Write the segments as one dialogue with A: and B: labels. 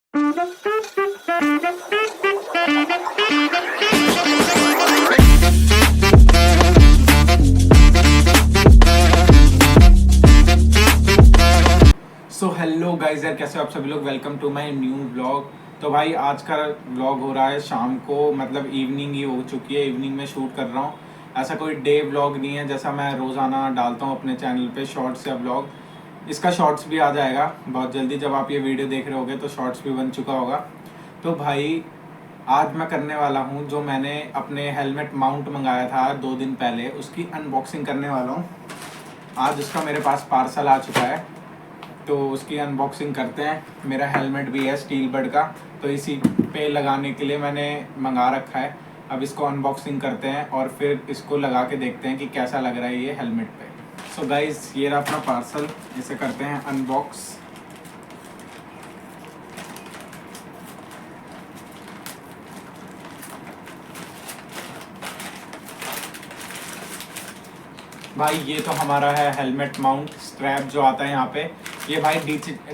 A: So hello guys यार, कैसे हो आप सभी लोग। Welcome to my new vlog. तो भाई आज का व्लॉग हो रहा है शाम को, मतलब इवनिंग ही हो चुकी है, इवनिंग में शूट कर रहा हूँ। ऐसा कोई डे व्लॉग नहीं है जैसा मैं रोज़ाना डालता हूँ अपने चैनल पे शॉर्ट्स या व्लॉग। इसका शॉर्ट्स भी आ जाएगा बहुत जल्दी, जब आप ये वीडियो देख रहे होगे तो शॉर्ट्स भी बन चुका होगा। तो भाई आज मैं करने वाला हूँ जो मैंने अपने हेलमेट माउंट मंगाया था 2 दिन पहले, उसकी अनबॉक्सिंग करने वाला हूँ। आज उसका मेरे पास पार्सल आ चुका है, तो उसकी अनबॉक्सिंग करते हैं। मेरा हेलमेट भी है स्टील बड का, तो इसी पे लगाने के लिए मैंने मंगा रखा है। अब इसको अनबॉक्सिंग करते हैं और फिर इसको लगा के देखते हैं कि कैसा लग रहा है ये हेलमेट पे। सो गाइस, ये रहा अपना पार्सल, इसे करते हैं अनबॉक्स। भाई ये तो हमारा है हेलमेट माउंट स्ट्रैप जो आता है यहाँ पे। ये भाई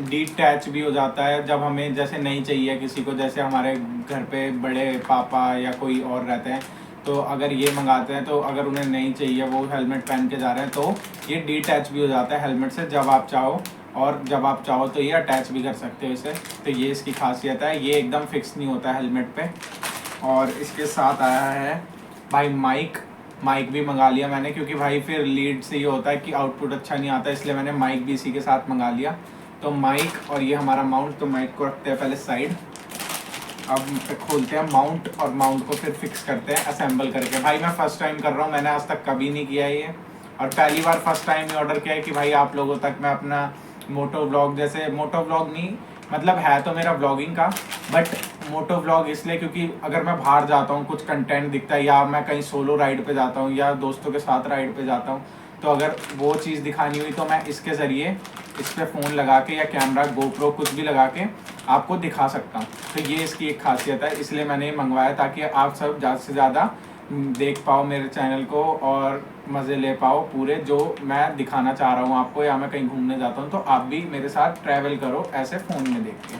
A: डिटैच भी हो जाता है जब हमें जैसे नहीं चाहिए किसी को, जैसे हमारे घर पे बड़े पापा या कोई और रहते हैं, तो अगर ये मंगाते हैं तो अगर उन्हें नहीं चाहिए, वो हेलमेट पहन के जा रहे हैं, तो ये डिटैच भी हो जाता है हेलमेट से जब आप चाहो। और जब आप चाहो तो ये अटैच भी कर सकते हो इसे। तो ये इसकी खासियत है, ये एकदम फिक्स नहीं होता है हेलमेट पे। और इसके साथ आया है भाई माइक भी मंगा लिया मैंने, क्योंकि भाई फिर लीड से ये होता है कि आउटपुट अच्छा नहीं आता, इसलिए मैंने माइक भी इसी के साथ मंगा लिया। तो माइक और ये हमारा माउंट, तो माइक को रखते हैं पहले साइड। अब खोलते हैं माउंट और माउंट को फिर फिक्स करते हैं असेंबल करके। भाई मैं फर्स्ट टाइम कर रहा हूँ, मैंने आज तक कभी नहीं किया ये, और पहली बार फर्स्ट टाइम ही ऑर्डर किया है कि भाई आप लोगों तक मैं अपना मोटो व्लॉग, जैसे मोटो व्लॉग नहीं, मतलब है तो मेरा व्लॉगिंग का, बट मोटो व्लॉग इसलिए क्योंकि अगर मैं बाहर जाता हूँ, कुछ कंटेंट दिखता है, या मैं कहीं सोलो राइड पे जाता हूँ या दोस्तों के साथ राइड पे जाता हूँ, तो अगर वो चीज़ दिखानी हुई तो मैं इसके ज़रिए इस पर फ़ोन लगा के या कैमरा गोप्रो कुछ भी लगा के आपको दिखा सकता हूँ। तो ये इसकी एक खासियत है, इसलिए मैंने ये मंगवाया ताकि आप सब ज़्यादा से ज़्यादा देख पाओ मेरे चैनल को और मज़े ले पाओ पूरे, जो मैं दिखाना चाह रहा हूँ आपको, या मैं कहीं घूमने जाता हूँ तो आप भी मेरे साथ ट्रैवल करो ऐसे फ़ोन में देख के।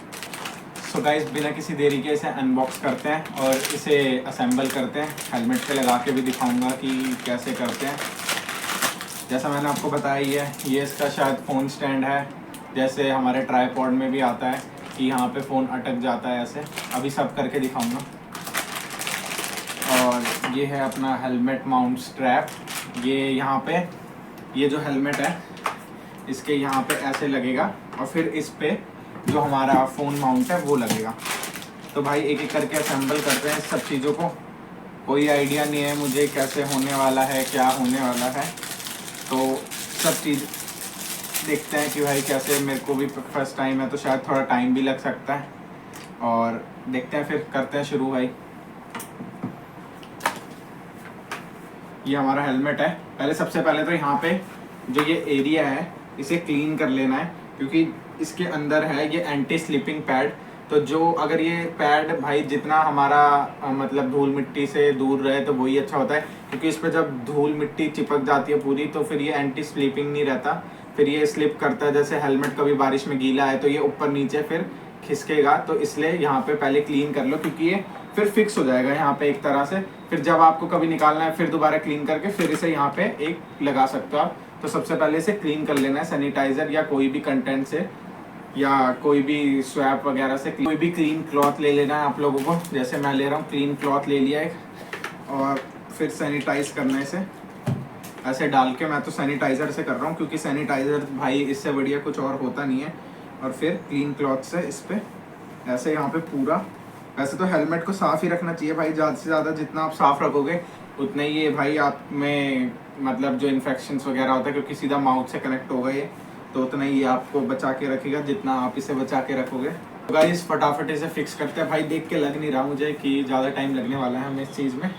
A: सो गाइस, बिना किसी देरी के इसे अनबॉक्स करते हैं और इसे असेंबल करते हैं। हेलमेट पे लगा के भी दिखाऊंगा कि कैसे करते हैं। जैसा मैंने आपको बताया ये इसका शायद फ़ोन स्टैंड है, जैसे हमारे ट्राईपॉड में भी आता है कि यहाँ पे फ़ोन अटक जाता है ऐसे। अभी सब करके दिखाऊंगा। और ये है अपना हेलमेट माउंट स्ट्रैप। ये यहाँ पे, ये जो हेलमेट है इसके यहाँ पे ऐसे लगेगा, और फिर इस पे जो हमारा फ़ोन माउंट है वो लगेगा। तो भाई एक एक करके असेंबल करते हैं सब चीज़ों को। कोई आइडिया नहीं है मुझे कैसे होने वाला है, क्या होने वाला है, तो सब चीज़ देखते हैं कि भाई कैसे। मेरे को भी फर्स्ट टाइम है तो शायद थोड़ा टाइम भी लग सकता है, और देखते हैं फिर करते हैं शुरू। भाई ये हमारा हेलमेट है। सबसे पहले तो यहाँ पे जो ये एरिया है इसे क्लीन कर लेना है, क्योंकि इसके अंदर है ये एंटी स्लिपिंग पैड। तो जो अगर ये पैड भाई जितना हमारा मतलब धूल मिट्टी से दूर रहे तो वही अच्छा होता है, क्योंकि इस पर जब धूल मिट्टी चिपक जाती है पूरी तो फिर ये एंटी स्लिपिंग नहीं रहता, फिर ये स्लिप करता है। जैसे हेलमेट कभी बारिश में गीला है तो ये ऊपर नीचे फिर खिसकेगा, तो इसलिए यहाँ पे पहले क्लीन कर लो, क्योंकि ये फिर फिक्स हो जाएगा यहाँ पे एक तरह से। फिर जब आपको कभी निकालना है फिर दोबारा क्लीन करके फिर इसे यहाँ पे एक लगा सकते हो आप। तो सबसे पहले इसे क्लीन कर लेना है सैनिटाइजर या कोई भी कंटेंट से, या कोई भी स्वैप वगैरह से। कोई भी क्लीन क्लॉथ ले लेना है आप लोगों को, जैसे मैं ले रहा हूँ क्लीन क्लॉथ ले लिया एक, और फिर सैनिटाइज करना है इसे ऐसे डाल के। मैं तो सैनिटाइज़र से कर रहा हूँ क्योंकि सैनिटाइज़र भाई इससे बढ़िया कुछ और होता नहीं है। और फिर क्लीन क्लॉथ से इस पर ऐसे यहाँ पे पूरा। वैसे तो हेलमेट को साफ़ ही रखना चाहिए भाई, ज़्यादा से ज़्यादा जितना आप साफ़ रखोगे उतना ही ये भाई आप में मतलब जो इन्फेक्शंस वगैरह होता है, क्योंकि सीधा माउथ से कनेक्ट होगा ये, तो उतना ही ये आपको बचा के रखेगा जितना आप इसे बचा के रखोगे। तो गाइस फटाफट इसे फिक्स करते हैं। भाई देख के लग नहीं रहा मुझे कि ज़्यादा टाइम लगने वाला है हमें इस चीज़ में।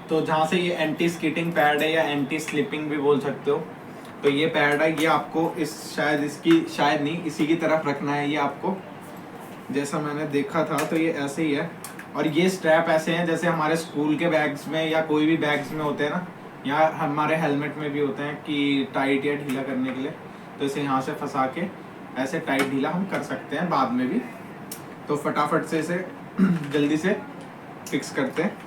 A: तो जहाँ से ये एंटी स्किटिंग पैड है या एंटी स्लिपिंग भी बोल सकते हो, तो ये पैड है, ये आपको शायद नहीं इसी की तरफ रखना है। ये आपको जैसा मैंने देखा था तो ये ऐसे ही है, और ये स्ट्रैप ऐसे हैं जैसे हमारे स्कूल के बैग्स में या कोई भी बैग्स में होते हैं ना, या हमारे हेलमेट में भी होते हैं कि टाइट या ढीला करने के लिए। तो इसे यहाँ से फंसा के ऐसे टाइट ढीला हम कर सकते हैं बाद में भी। तो फटाफट से इसे जल्दी से फिक्स करते हैं।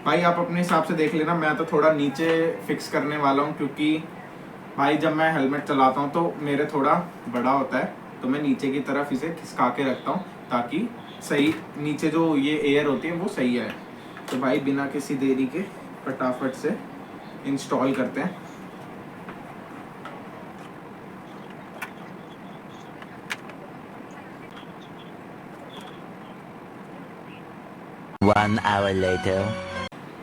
A: भाई आप अपने हिसाब से देख लेना, मैं तो थोड़ा नीचे फिक्स करने वाला हूँ क्योंकि भाई जब मैं हेलमेट चलाता हूँ तो मेरे थोड़ा बड़ा होता है, तो मैं नीचे की तरफ इसे खिसका के रखता हूँ ताकि सही नीचे जो ये एयर होती है वो सही है। तो भाई बिना किसी देरी के फटाफट से इंस्टॉल करते हैं।
B: One hour later.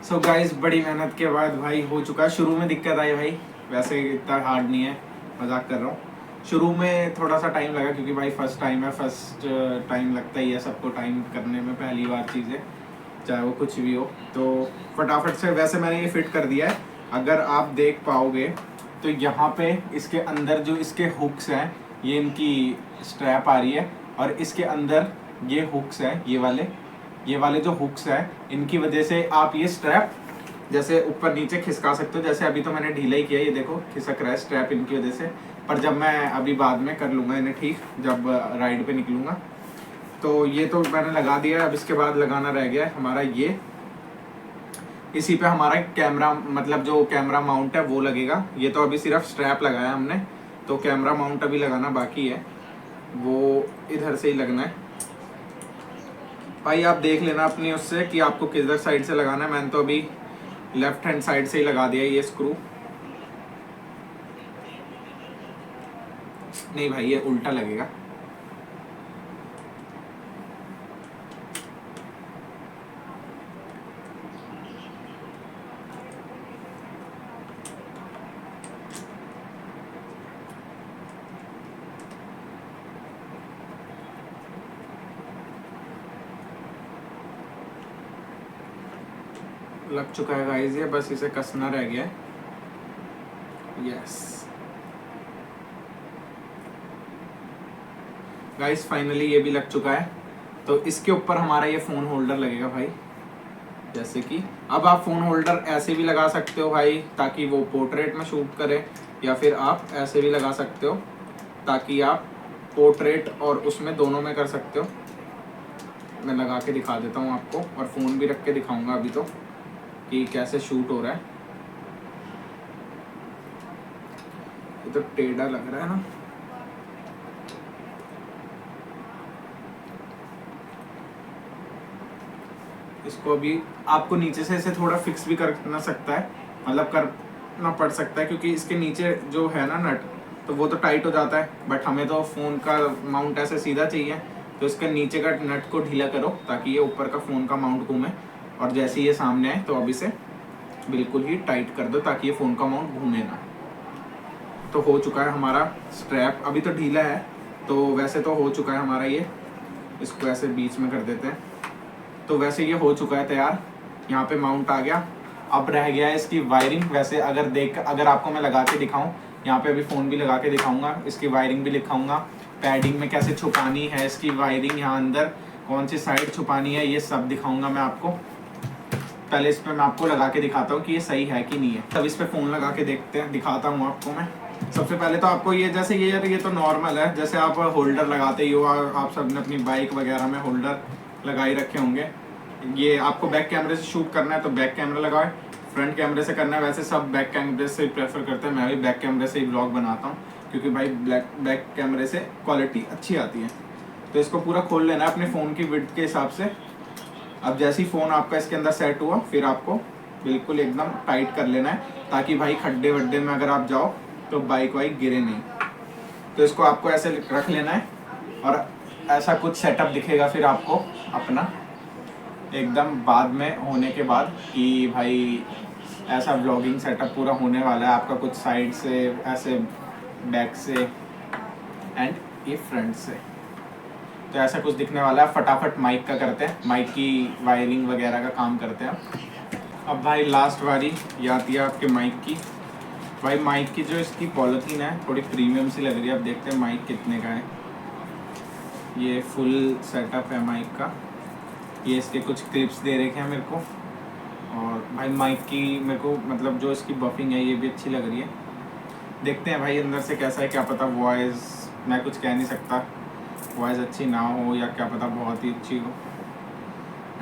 A: So guys बड़ी मेहनत के बाद भाई हो चुका है। शुरू में दिक्कत आई भाई, वैसे इतना हार्ड नहीं है, मजाक कर रहा हूँ। शुरू में थोड़ा सा टाइम लगा क्योंकि भाई फर्स्ट टाइम है, फर्स्ट टाइम लगता ही है सबको टाइम करने में, पहली बार चीज़ें चाहे वो कुछ भी हो। तो फटाफट से वैसे मैंने ये फिट कर दिया है। अगर आप देख पाओगे तो यहाँ पे इसके अंदर जो इसके हुक्स हैं ये इनकी स्ट्रैप आ रही है, और इसके अंदर ये हुक्स हैं, ये वाले जो हुक्स हैं इनकी वजह से आप ये स्ट्रैप जैसे ऊपर नीचे खिसका सकते हो। जैसे अभी तो मैंने ढीला ही किया, ये देखो खिसक रहा है स्ट्रैप इनकी वजह से, पर जब मैं अभी बाद में कर लूँगा इन्हें ठीक, जब राइड पे निकलूँगा। तो ये तो मैंने लगा दिया है, अब इसके बाद लगाना रह गया है हमारा ये, इसी पे हमारा कैमरा मतलब जो कैमरा माउंट है वो लगेगा। ये तो अभी सिर्फ स्ट्रैप लगाया हमने, तो कैमरा माउंट अभी लगाना बाकी है, वो इधर से ही लगना है। भाई आप देख लेना अपनी उससे कि आपको किधर साइड से लगाना है। मैंने तो अभी लेफ्ट हैंड साइड से ही लगा दिया ये स्क्रू। नहीं भाई ये उल्टा लगेगा। लग चुका है गाइस ये, बस इसे कसना रह गया है। यस गाइस फाइनली ये भी लग चुका है। तो इसके ऊपर हमारा ये फ़ोन होल्डर लगेगा भाई, जैसे कि अब आप फ़ोन होल्डर ऐसे भी लगा सकते हो भाई ताकि वो पोर्ट्रेट में शूट करे, या फिर आप ऐसे भी लगा सकते हो ताकि आप पोर्ट्रेट और उसमें दोनों में कर सकते हो। मैं लगा के दिखा देता हूँ आपको, और फ़ोन भी रख के दिखाऊंगा अभी तो कि कैसे शूट हो रहा है। ये तो टेढ़ा लग रहा है ना। इसको अभी आपको नीचे से इसे थोड़ा फिक्स भी करना सकता है, मतलब करना पड़ सकता है क्योंकि इसके नीचे जो है ना नट, तो वो तो टाइट हो जाता है, बट हमें तो फ़ोन का माउंट ऐसे सीधा चाहिए। तो इसके नीचे का नट को ढीला करो ताकि ये ऊपर का फ़ोन का माउंट घूमे, और जैसे ये सामने आए तो अब इसे बिल्कुल ही टाइट कर दो ताकि ये फ़ोन का माउंट घूमे ना। तो हो चुका है हमारा स्ट्रैप, अभी तो ढीला है, तो वैसे तो हो चुका है हमारा ये। इसको ऐसे बीच में कर देते हैं। तो वैसे ये हो चुका है तैयार, यहाँ पे माउंट आ गया। अब रह गया है इसकी वायरिंग। वैसे अगर आपको मैं लगा के दिखाऊं, यहाँ पे अभी फ़ोन भी लगा के दिखाऊंगा, इसकी वायरिंग भी दिखाऊंगा, पैडिंग में कैसे छुपानी है इसकी वायरिंग, यहाँ अंदर कौन सी साइड छुपानी है, ये सब दिखाऊंगा मैं आपको। पहले इस पर मैं आपको लगा के दिखाता हूँ कि ये सही है कि नहीं है, तब इस पर फ़ोन लगा के देखते हैं, दिखाता हूँ आपको मैं। सबसे पहले तो आपको ये जैसे ये तो नॉर्मल है, जैसे आप होल्डर लगाते ही हो, आप सब ने अपनी बाइक वगैरह में होल्डर लगा ही रखे होंगे। ये आपको बैक कैमरे से शूट करना है तो बैक कैमरा लगाए, फ्रंट कैमरे से करना है वैसे सब बैक कैमरे से प्रेफर करते हैं। मैं भी बैक कैमरे से ही ब्लॉग बनाता हूँ क्योंकि भाई बैक कैमरे से क्वालिटी अच्छी आती है। तो इसको पूरा खोल लेना है अपने फ़ोन की विड्थ के हिसाब से। अब जैसे ही फ़ोन आपका इसके अंदर सेट हुआ, फिर आपको बिल्कुल एकदम टाइट कर लेना है ताकि भाई खड्डे वड्डे में अगर आप जाओ तो बाइक वाइक गिरे नहीं। तो इसको आपको ऐसे रख लेना है, और ऐसा कुछ सेटअप दिखेगा फिर आपको अपना एकदम बाद में होने के बाद कि भाई ऐसा व्लॉगिंग सेटअप पूरा होने वाला है आपका, कुछ साइड से ऐसे, बैक से, एंड ये फ्रंट से। तो ऐसा कुछ दिखने वाला है। फटाफट माइक का करते हैं, माइक की वायरिंग वगैरह का काम करते हैं। अब भाई लास्ट बारी ये आती है आपके माइक की। भाई माइक की जो इसकी पॉलिथीन है थोड़ी प्रीमियम सी लग रही है। अब देखते हैं माइक कितने का है। ये फुल सेटअप है माइक का। ये इसके कुछ क्लिप्स दे रखे हैं मेरे को, और भाई माइक की मेरे को मतलब जो इसकी बफिंग है ये भी अच्छी लग रही है। देखते हैं भाई अंदर से कैसा है, क्या पता वॉइस, मैं कुछ कह नहीं सकता। वॉइस अच्छी ना हो या क्या पता बहुत ही अच्छी हो।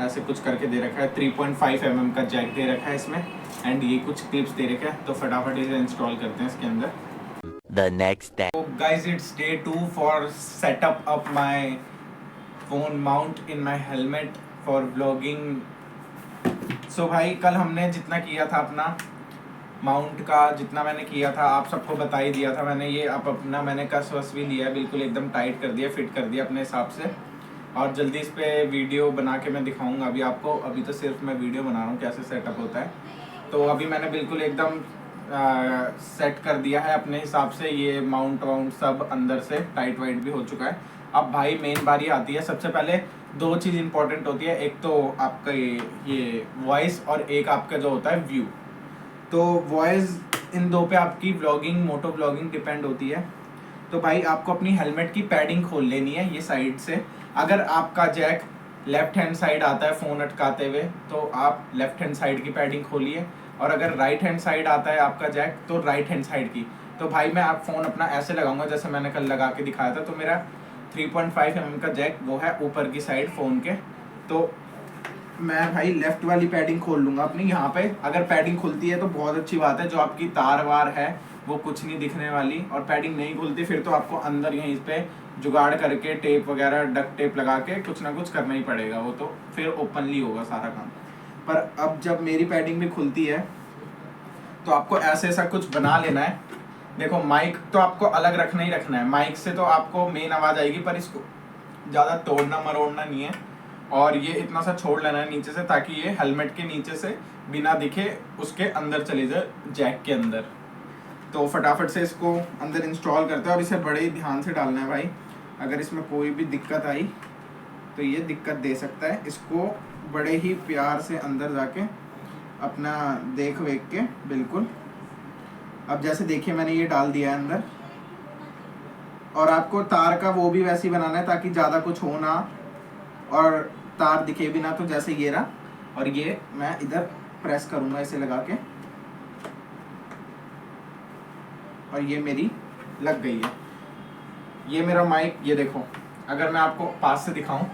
A: ऐसे कुछ करके दे रखा है। 3.5 mm का जैक दे रखा है इसमें एंड ये कुछ क्लिप्स दे रखा है, तो फटाफट इसे इंस्टॉल करते हैं इसके अंदर।
B: The next day.
A: So guys, it's day 2 for setup up my phone mount in my helmet for vlogging. So भाई कल हमने जितना किया था अपना माउंट का, जितना मैंने किया था आप सबको बता ही दिया था मैंने। ये अब अपना मैंने कस वस भी लिया है, बिल्कुल एकदम टाइट कर दिया, फिट कर दिया अपने हिसाब से। और जल्दी इस पर वीडियो बना के मैं दिखाऊंगा अभी आपको। अभी तो सिर्फ मैं वीडियो बना रहा हूँ कैसे सेटअप होता है। तो अभी मैंने बिल्कुल एकदम सेट कर दिया है अपने हिसाब से। ये माउंट वाउंट सब अंदर से टाइट वाइट भी हो चुका है। अब भाई मेन बारी आती है। सबसे पहले दो चीज़ इंपॉर्टेंट होती है, एक तो आपका ये वॉइस और एक आपका जो होता है व्यू। तो वॉइस इन दो पे आपकी व्लॉगिंग, मोटो व्लॉगिंग डिपेंड होती है। तो भाई आपको अपनी हेलमेट की पैडिंग खोल लेनी है ये साइड से। अगर आपका जैक लेफ्ट हैंड साइड आता है फ़ोन अटकाते हुए तो आप लेफ्ट हैंड साइड की पैडिंग खोलिए, और अगर राइट हैंड साइड आता है आपका जैक तो राइट हैंड साइड की। तो भाई मैं आप फ़ोन अपना ऐसे लगाऊंगा जैसे मैंने कल लगा के दिखाया था। तो मेरा 3.5 mm का जैक वो है ऊपर की साइड फ़ोन के। तो मैं भाई लेफ्ट वाली पैडिंग खोल लूँगा अपनी यहाँ पे। अगर पैडिंग खुलती है तो बहुत अच्छी बात है, जो आपकी तार वार है वो कुछ नहीं दिखने वाली। और पैडिंग नहीं खुलती फिर तो आपको अंदर यहीं पे जुगाड़ करके टेप वगैरह डक टेप लगा के कुछ ना कुछ करना ही पड़ेगा, वो तो फिर ओपनली होगा सारा काम। पर अब जब मेरी पैडिंग भी खुलती है तो आपको ऐसे ऐसा कुछ बना लेना है। देखो माइक तो आपको अलग रखना ही रखना है, माइक से तो आपको मेन आवाज़ आएगी, पर इसको ज़्यादा तोड़ना मरोड़ना नहीं है। और ये इतना सा छोड़ लेना है नीचे से ताकि ये हेलमेट के नीचे से बिना दिखे उसके अंदर चले जाए, जैक के अंदर। तो फटाफट से इसको अंदर इंस्टॉल करते हैं और इसे बड़े ही ध्यान से डालना है भाई। अगर इसमें कोई भी दिक्कत आई तो ये दिक्कत दे सकता है। इसको बड़े ही प्यार से अंदर जाके अपना देख वेख के बिल्कुल। अब जैसे देखिए मैंने ये डाल दिया है अंदर, और आपको तार का वो भी वैसे ही बनाना है ताकि ज़्यादा कुछ हो ना और तार दिखे भी ना। तो जैसे ये रहा, और ये मैं इधर प्रेस करूँगा इसे लगा के, और ये मेरी लग गई है। ये मेरा माइक, ये देखो अगर मैं आपको पास से दिखाऊं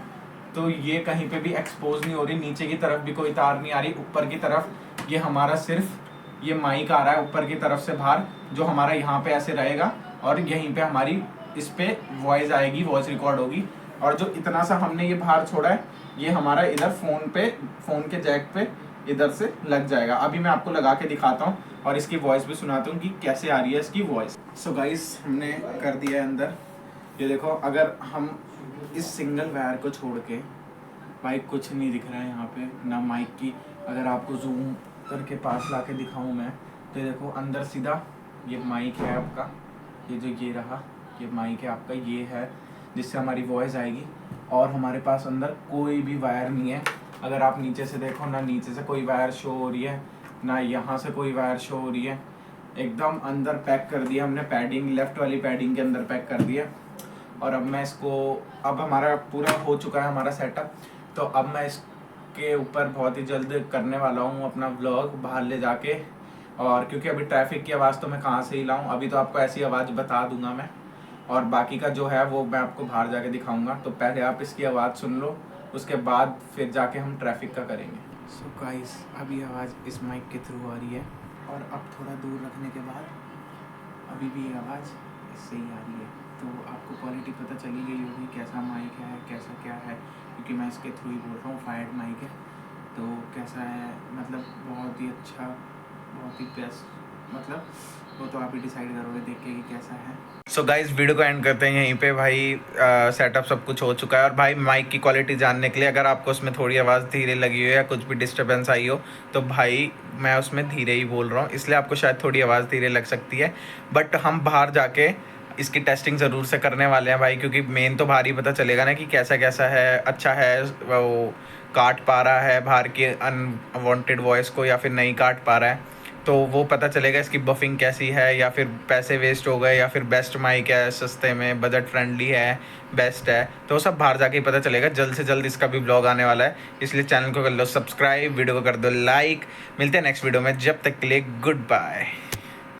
A: तो ये कहीं पे भी एक्सपोज नहीं हो रही, नीचे की तरफ भी कोई तार नहीं आ रही। ऊपर की तरफ ये हमारा सिर्फ ये माइक आ रहा है ऊपर की तरफ से बाहर, जो हमारा यहाँ पे ऐसे रहेगा, और यहीं पे हमारी इस पे वॉइस आएगी, वॉइस रिकॉर्ड होगी। और जो इतना सा हमने ये बाहर छोड़ा है ये हमारा इधर फ़ोन के जैक पे इधर से लग जाएगा। अभी मैं आपको लगा के दिखाता हूँ और इसकी वॉइस भी सुनाता हूँ कि कैसे आ रही है इसकी वॉइस। सो गाइस हमने कर दिया है अंदर। ये देखो अगर हम इस सिंगल वायर को छोड़ के, भाई कुछ नहीं दिख रहा है यहाँ पे ना माइक की। अगर आपको जूम करके पास ला के दिखाऊँ मैं तो ये देखो अंदर सीधा ये माइक है आपका, ये जो ये रहा ये माइक है आपका, ये है जिससे हमारी वॉइस आएगी। और हमारे पास अंदर कोई भी वायर नहीं है। अगर आप नीचे से देखो ना नीचे से कोई वायर शो हो रही है ना यहाँ से कोई वायर शो हो रही है। एकदम अंदर पैक कर दिया हमने पैडिंग, लेफ्ट वाली पैडिंग के अंदर पैक कर दिया। और अब मैं इसको, अब हमारा पूरा हो चुका है हमारा सेटअप। तो अब मैं इसके ऊपर बहुत ही जल्द करने वाला हूँ अपना व्लॉग बाहर ले जाके। और क्योंकि अभी ट्रैफिक की आवाज़ तो मैं कहाँ से ही लाऊँ, अभी तो आपको ऐसी आवाज़ बता दूंगा मैं, और बाकी का जो है वो मैं आपको बाहर जाके दिखाऊंगा। तो पहले आप इसकी आवाज़ सुन लो, उसके बाद फिर जाके हम ट्रैफिक का करेंगे। सो गाइस अभी आवाज़ इस माइक के थ्रू आ रही है, और अब थोड़ा दूर रखने के बाद अभी भी आवाज़ इससे ही आ रही है। तो आपको क्वालिटी पता चली गई होगी कैसा माइक है, कैसा क्या है, क्योंकि मैं इसके थ्रू ही बोल रहा हूँ, वायर्ड माइक है। तो कैसा है, मतलब बहुत ही अच्छा, बहुत ही बेस्ट, मतलब वो तो आप ही डिसाइड करोगे देख के कि कैसा है। सो गाइस वीडियो को एंड करते हैं यहीं पे भाई। सेटअप सब कुछ हो चुका है। और भाई माइक की क्वालिटी जानने के लिए अगर आपको उसमें थोड़ी आवाज़ धीरे लगी हो या कुछ भी डिस्टर्बेंस आई हो तो भाई मैं उसमें धीरे ही बोल रहा हूँ, इसलिए आपको शायद थोड़ी आवाज़ धीरे लग सकती है। बट हम बाहर जाके इसकी टेस्टिंग ज़रूर से करने वाले हैं भाई, क्योंकि मेन तो बाहर ही पता चलेगा ना कि कैसा कैसा है, अच्छा है, वो काट पा रहा है बाहर की अनवांटेड वॉइस को या फिर नहीं काट पा रहा है। तो वो पता चलेगा इसकी बफिंग कैसी है, या फिर पैसे वेस्ट हो गए, या फिर बेस्ट माइक है, सस्ते में बजट फ्रेंडली है, बेस्ट है। तो सब बाहर जाके ही पता चलेगा। जल्द से जल्द इसका भी ब्लॉग आने वाला है, इसलिए चैनल को कर लो सब्सक्राइब, वीडियो को कर दो लाइक। मिलते हैं नेक्स्ट वीडियो में, जब तक के लिए गुड बाय।